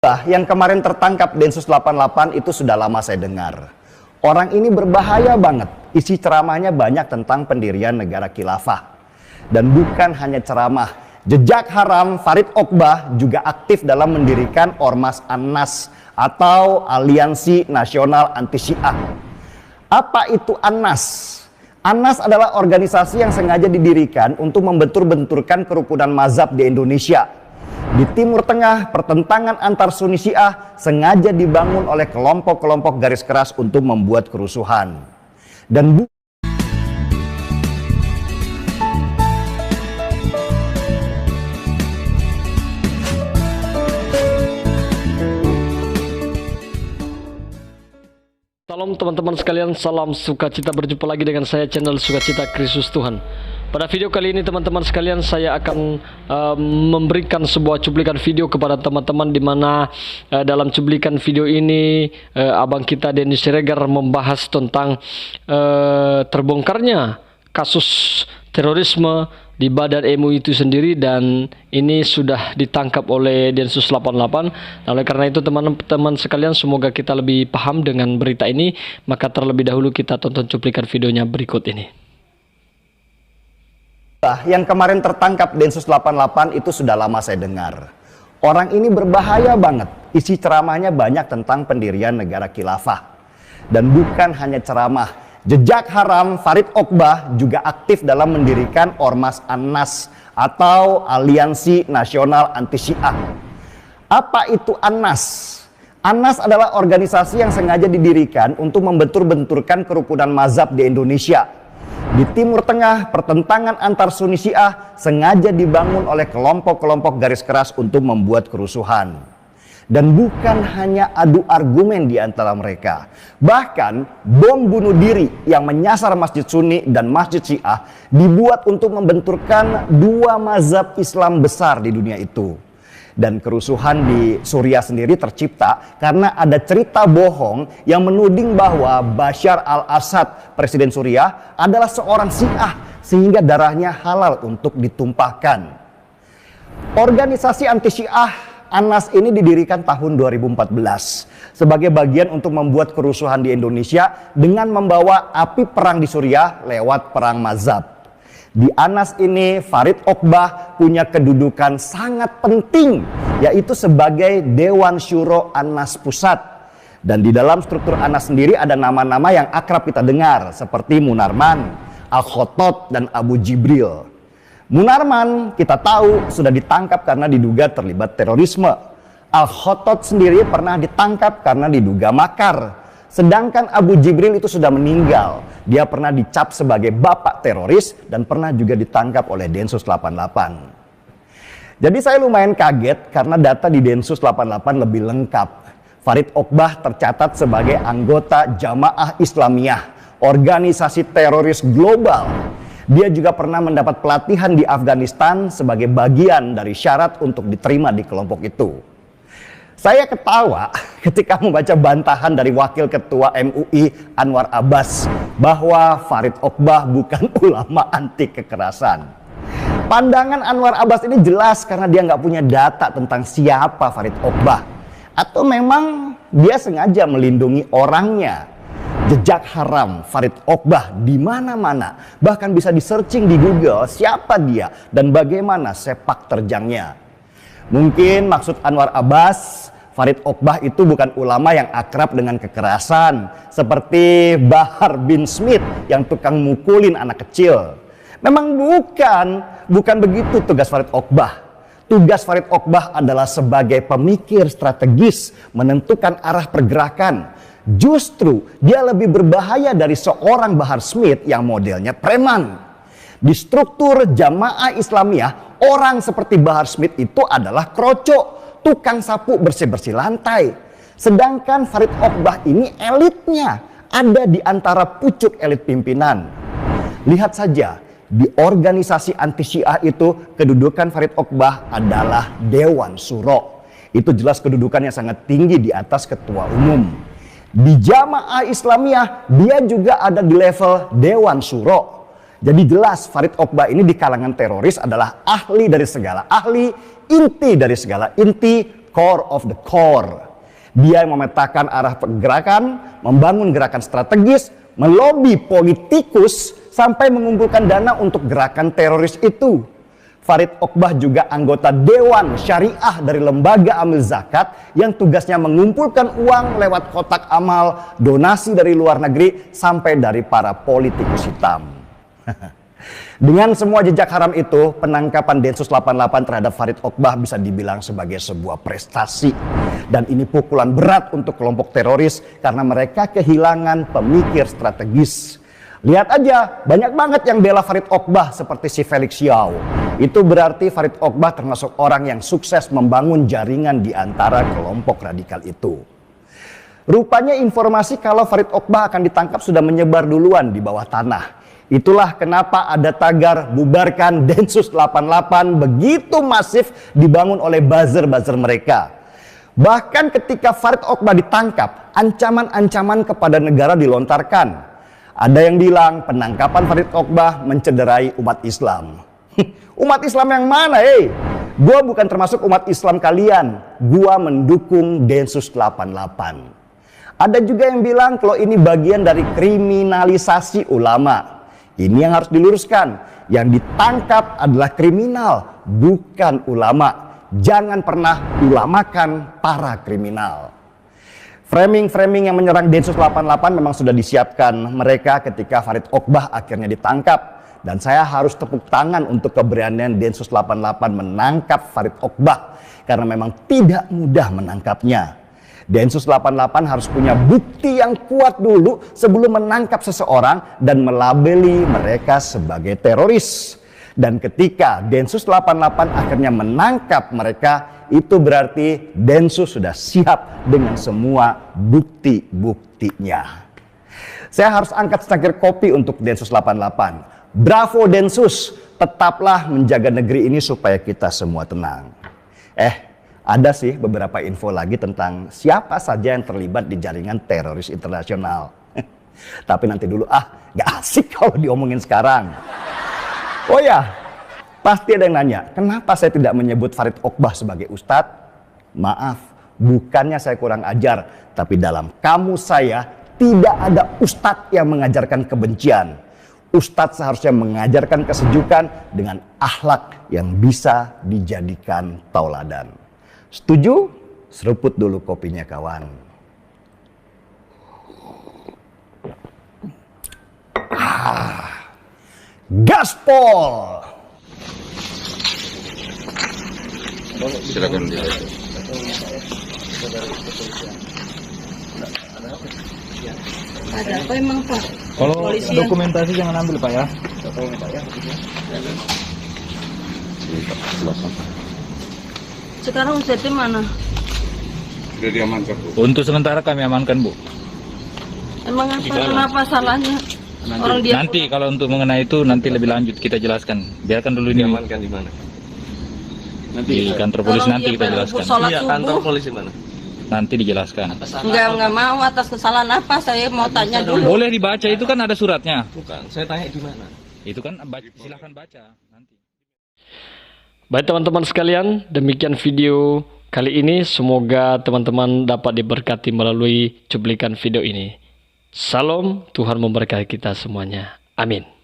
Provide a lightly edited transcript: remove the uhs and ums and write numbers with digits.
Yang kemarin tertangkap Densus 88 itu sudah lama saya dengar. Orang ini berbahaya banget. Isi ceramahnya banyak tentang pendirian negara khilafah. Dan bukan hanya ceramah. Jejak haram Farid Oqbah juga aktif dalam mendirikan Ormas An-Nas atau Aliansi Nasional Anti Syiah. Apa itu An-Nas? An-Nas adalah organisasi yang sengaja didirikan untuk membentur-benturkan kerukunan mazhab di Indonesia. Di Timur Tengah, pertentangan antar Sunni Syiah sengaja dibangun oleh kelompok-kelompok garis keras untuk membuat kerusuhan. Dan Salam teman-teman sekalian, salam sukacita, berjumpa lagi dengan saya channel Sukacita Kristus Tuhan. Pada video kali ini teman-teman sekalian, saya akan memberikan sebuah cuplikan video kepada teman-teman, di mana dalam cuplikan video ini abang kita Denny Siregar membahas tentang terbongkarnya kasus terorisme di Badan MUI itu sendiri, dan ini sudah ditangkap oleh Densus 88. Oleh karena itu teman-teman sekalian, semoga kita lebih paham dengan berita ini, maka terlebih dahulu kita tonton cuplikan videonya berikut ini. Yang kemarin tertangkap Densus 88 itu sudah lama saya dengar. Orang ini berbahaya banget. Isi ceramahnya banyak tentang pendirian negara khilafah. Dan bukan hanya ceramah. Jejak haram Farid Oqbah juga aktif dalam mendirikan Ormas An-Nas atau Aliansi Nasional Anti Syiah. Apa itu An-Nas? An-Nas adalah organisasi yang sengaja didirikan untuk membentur-benturkan kerukunan mazhab di Indonesia. Di Timur Tengah, pertentangan antar Sunni Syiah sengaja dibangun oleh kelompok-kelompok garis keras untuk membuat kerusuhan. Dan bukan hanya adu argumen di antara mereka. Bahkan bom bunuh diri yang menyasar Masjid Sunni dan Masjid Syiah dibuat untuk membenturkan dua mazhab Islam besar di dunia itu. Dan kerusuhan di Suriah sendiri tercipta karena ada cerita bohong yang menuding bahwa Bashar al-Assad, presiden Suriah, adalah seorang Syiah, sehingga darahnya halal untuk ditumpahkan. Organisasi anti Syiah An-Nas ini didirikan tahun 2014 sebagai bagian untuk membuat kerusuhan di Indonesia dengan membawa api perang di Suriah lewat perang mazhab. Di An-Nas ini Farid Oqbah punya kedudukan sangat penting, yaitu sebagai Dewan Syuro An-Nas Pusat. Dan di dalam struktur An-Nas sendiri ada nama-nama yang akrab kita dengar seperti Munarman, Al-Khotot, dan Abu Jibril. Munarman kita tahu sudah ditangkap karena diduga terlibat terorisme. Al-Khotot sendiri pernah ditangkap karena diduga makar. Sedangkan Abu Jibril itu sudah meninggal. Dia pernah dicap sebagai bapak teroris dan pernah juga ditangkap oleh Densus 88. Jadi saya lumayan kaget karena data di Densus 88 lebih lengkap. Farid Oqbah tercatat sebagai anggota Jamaah Islamiyah, organisasi teroris global. Dia juga pernah mendapat pelatihan di Afghanistan sebagai bagian dari syarat untuk diterima di kelompok itu. Saya ketawa ketika membaca bantahan dari Wakil Ketua MUI Anwar Abbas bahwa Farid Oqbah bukan ulama anti kekerasan. Pandangan Anwar Abbas ini jelas karena dia nggak punya data tentang siapa Farid Oqbah. Atau memang dia sengaja melindungi orangnya. Jejak haram Farid Oqbah di mana-mana, bahkan bisa di-searching di Google siapa dia dan bagaimana sepak terjangnya. Mungkin maksud Anwar Abbas, Farid Oqbah itu bukan ulama yang akrab dengan kekerasan seperti Bahar bin Smith yang tukang mukulin anak kecil. Memang bukan begitu tugas Farid Oqbah. Tugas Farid Oqbah adalah sebagai pemikir strategis menentukan arah pergerakan. Justru dia lebih berbahaya dari seorang Bahar Smith yang modelnya preman. Di struktur Jamaah Islamiyah, orang seperti Bahar Smith itu adalah kroco, tukang sapu bersih-bersih lantai. Sedangkan Farid Oqbah ini elitnya, ada di antara pucuk elit pimpinan. Lihat saja, di organisasi anti Syiah itu kedudukan Farid Oqbah adalah Dewan Syuro. Itu jelas kedudukannya sangat tinggi di atas ketua umum. Di Jamaah Islamiyah dia juga ada di level Dewan Syuro. Jadi jelas Farid Oqbah ini di kalangan teroris adalah ahli dari segala ahli, inti dari segala inti, core of the core. Dia yang memetakan arah pergerakan, membangun gerakan strategis, melobi politikus, sampai mengumpulkan dana untuk gerakan teroris itu. Farid Oqbah juga anggota Dewan Syariah dari Lembaga Amil Zakat yang tugasnya mengumpulkan uang lewat kotak amal, donasi dari luar negeri, sampai dari para politikus hitam. Dengan semua jejak haram itu, penangkapan Densus 88 terhadap Farid Oqbah bisa dibilang sebagai sebuah prestasi. Dan ini pukulan berat untuk kelompok teroris karena mereka kehilangan pemikir strategis. Lihat aja, banyak banget yang bela Farid Oqbah seperti si Felix Yao. Itu berarti Farid Oqbah termasuk orang yang sukses membangun jaringan di antara kelompok radikal itu. Rupanya informasi kalau Farid Oqbah akan ditangkap sudah menyebar duluan di bawah tanah. Itulah kenapa ada tagar bubarkan Densus 88 begitu masif dibangun oleh buzzer-buzzer mereka. Bahkan ketika Farid Oqbah ditangkap, ancaman-ancaman kepada negara dilontarkan. Ada yang bilang penangkapan Farid Oqbah mencederai umat Islam. Umat Islam yang mana, Gua bukan termasuk umat Islam kalian. Gua mendukung Densus 88. Ada juga yang bilang kalau ini bagian dari kriminalisasi ulama. Ini yang harus diluruskan. Yang ditangkap adalah kriminal, bukan ulama. Jangan pernah ulamakan para kriminal. Framing-framing yang menyerang Densus 88 memang sudah disiapkan mereka ketika Farid Oqbah akhirnya ditangkap. Dan saya harus tepuk tangan untuk keberanian Densus 88 menangkap Farid Oqbah. Karena memang tidak mudah menangkapnya. Densus 88 harus punya bukti yang kuat dulu sebelum menangkap seseorang dan melabeli mereka sebagai teroris. Dan ketika Densus 88 akhirnya menangkap mereka, itu berarti Densus sudah siap dengan semua bukti-buktinya. Saya harus angkat secangkir kopi untuk Densus 88. Bravo Densus, tetaplah menjaga negeri ini supaya kita semua tenang. Ada sih beberapa info lagi tentang siapa saja yang terlibat di jaringan teroris internasional. Tapi nanti dulu, gak asik kalau diomongin sekarang. Oh ya, pasti ada yang nanya, kenapa saya tidak menyebut Farid Oqbah sebagai ustadz? Maaf, bukannya saya kurang ajar, tapi dalam kamus saya tidak ada ustadz yang mengajarkan kebencian. Ustadz seharusnya mengajarkan kesejukan dengan akhlak yang bisa dijadikan tauladan. Setuju? Seruput dulu kopinya kawan. Gaspol! Silakan dia. Ada apa emang Pak? Kalau Polisian. dokumentasi jangan ambil Pak ya. Sekarang Ustadznya mana? Sudah diamankan, Bu. Untuk sementara kami amankan Bu. Emang apa? Kenapa salahnya? Orang dia Nanti kalau untuk mengenai itu nanti lebih lanjut kita jelaskan. Biarkan dulu ini Diamankan di mana? di kantor polisi, nanti kita jelaskan. Sholat Iya, kantor subuh. polisi mana? Nanti dijelaskan. Enggak mau atas kesalahan apa? Saya mau tanya dulu. Boleh dibaca, itu kan ada suratnya. Bukan, saya tanya di mana? Itu kan silahkan baca nanti. Baik teman-teman sekalian, demikian video kali ini. Semoga teman-teman dapat diberkati melalui cuplikan video ini. Salam, Tuhan memberkati kita semuanya. Amin.